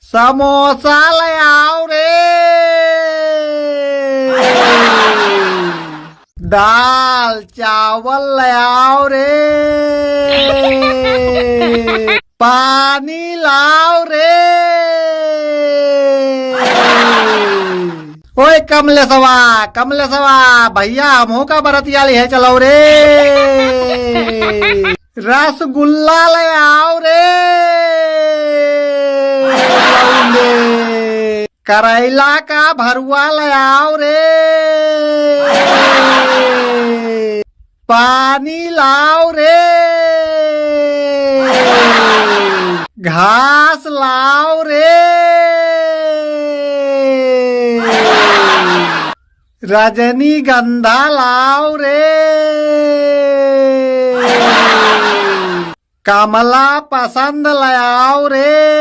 समोसा ले आओ रे। दाल चावल ले आओ रे। पानी लाओ रे। ओए कमलेशवा भैया हमहू का बरतियाली है, चलो रे। रसगुल्ला ले आओ रे। करेला का भरुआ ले आओ रे। पानी लाओ रे। घास लाओ रे। रजनीगंधा लाओ रे। कमला पसंद ले आओ रे।